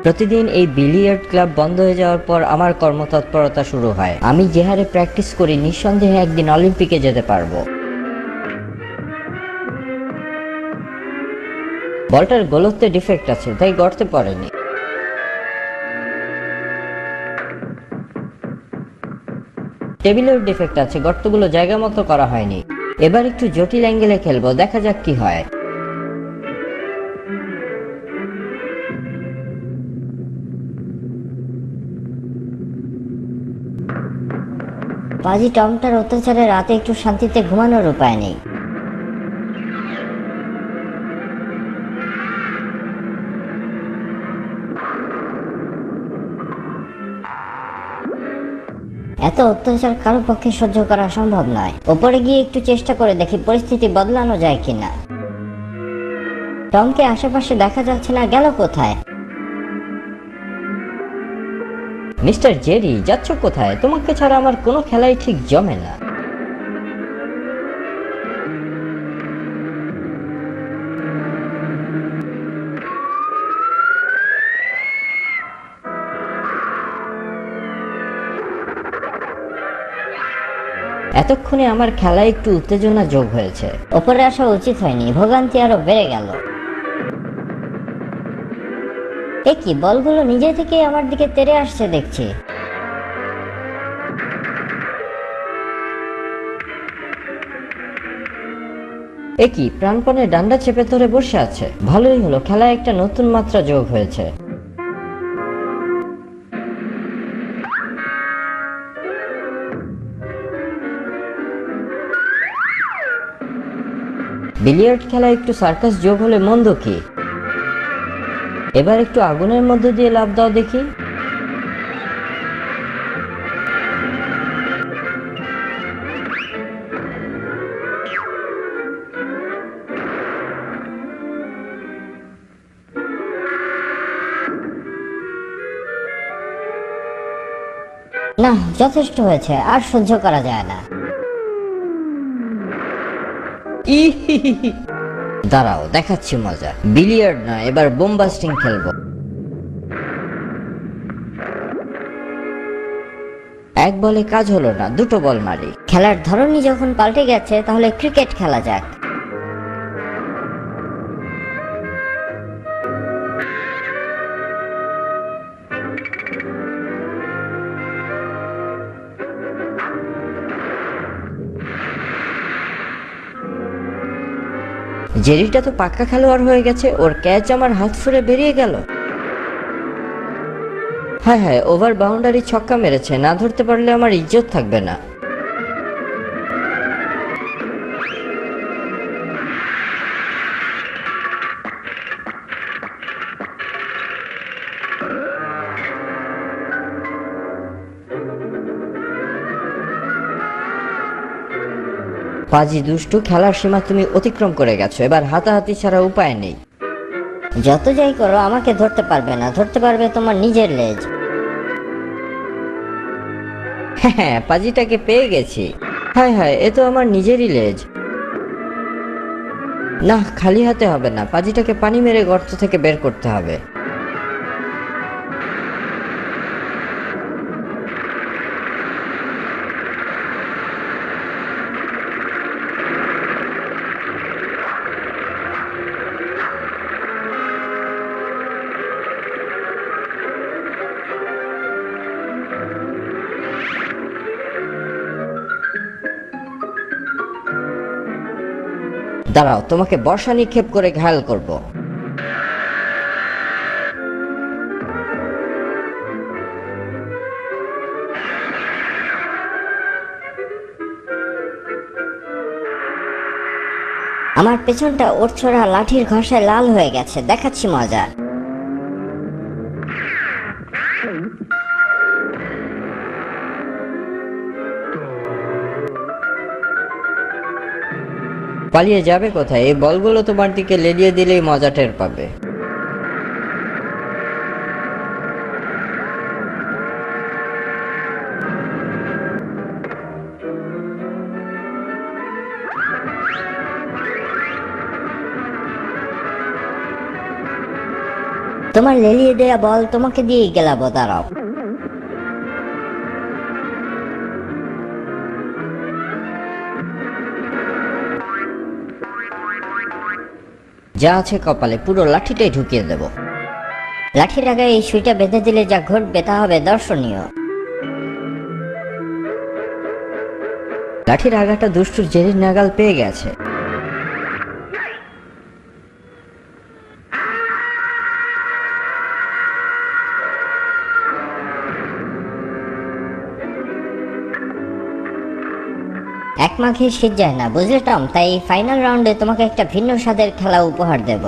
প্রতিদিন এই billiard club বন্ধ হয়ে যাওয়ার পর আমার কর্মতৎপরতা শুরু হয়। আমি যে হারে প্র্যাকটিস করি নিঃসন্দেহে একদিন অলিম্পিকে যেতে পারবো। বলটার গোলত্বে ডিফেক্ট আছে, তাই গর্তে পড়েনি। টেবিলের ডিফেক্ট আছে, গর্তগুলো জায়গা মতো করা হয়নি। এবার একটু জটিল অ্যাঙ্গেলে খেলবো, দেখা যাক কি হয়। পাজি টমটার অত্যাচারে রাতে একটু শান্তিতে ঘুমানোর উপায় নেই। এত অত্যাচার কারো পক্ষে সহ্য করা সম্ভব নয়। ওপরে গিয়ে একটু চেষ্টা করে দেখি পরিস্থিতি বদলানো যায় কিনা। টমকে আশেপাশে দেখা যাচ্ছে না, গেল কোথায়? মিস্টার জেরি, যাচ্ছ কোথায়? তোমাকে ছাড়া আমার কোনো খেলাই ঠিক জমে না। এতক্ষণে আমার খেলায় একটু উত্তেজনা যোগ হয়েছে। ওপরে আসা উচিত হয়নি, ভোগান্তি আরো বেড়ে গেল। এ কি, বলগুলো নিজে থেকে আমার দিকে তেড়ে আসছে দেখছি। এ কি, প্রাণপণে ডান্ডা চেপে ধরে বসে আছে। ভালোই হলো, খেলায় একটা নতুন মাত্রা যোগ হয়েছে। বিলিয়ার্ড খেলায় একটু সার্কাস যোগ হলে মন্দ কি? এবার একটু আগুনের মধ্যে দিয়ে লাফ দাও দেখি। না, যথেষ্ট হয়েছে, আর সহ্য করা যায় না। দাঁড়াও, দেখাচ্ছি মজা। বিলিয়ার্ড না, এবার বোমবাস্টিং খেলবো। এক বলে কাজ হলো না, দুটো বল মারি। খেলার ধরনই যখন পাল্টে গেছে, তাহলে ক্রিকেট খেলা যাক। জেরিটা তো পাক্কা খেলোয়াড় হয়ে গেছে, ওর ক্যাচ আমার হাত ফুরে বেরিয়ে গেল। হায় হায়, ওভার বাউন্ডারি ছক্কা মেরেছে, না ধরতে পারলে আমার ইজ্জত থাকবে না। পাজি দুষ্টু, খেলার সীমা তুমি অতিক্রম করে গেছো, এবার হাতাহাতি ছাড়া উপায় নেই। যত যাই করো, আমাকে ধরতে পারবে না, ধরতে পারবে তোমার নিজের লেজ। হ্যাঁ, পাজিটাকে পেয়ে গেছি। হায় হায়, এ তো আমার নিজেরই লেজ। না, খালি হাতে হবে না, পাজিটাকে পানি মেরে গর্ত থেকে বের করতে হবে। দাঁড়াও, তোমাকে বর্ষা নিক্ষেপ করে ঘায়াল করব। আমার পেছনটা ওর ছোড়া লাঠির ঘষায় লাল হয়ে গেছে, দেখাচ্ছি মজা। পালিয়ে যাবে কোথায়? এই বলগুলো তোমার দিকে লেলিয়ে দিলেই মজা টের পাবে। তোমার লেলিয়ে দেয়া বল তোমাকে দিয়েই গেলাবো, দাঁড়াও। যা আছে কপালে পুরো লাঠিটাই ঢুকিয়ে দেব। লাঠির আগে এই সুইটা বেঁধে দিলে যা ঘটবে তা হবে দর্শনীয়। লাঠির আঘাতটা দুষ্টুর জেরির নাগাল পেয়ে গেছে। এক মাঘে শীত যায় না, বুঝলে টম? তাই ফাইনাল রাউন্ডে তোমাকে একটা ভিন্ন স্বাদের খেলা উপহার দেব।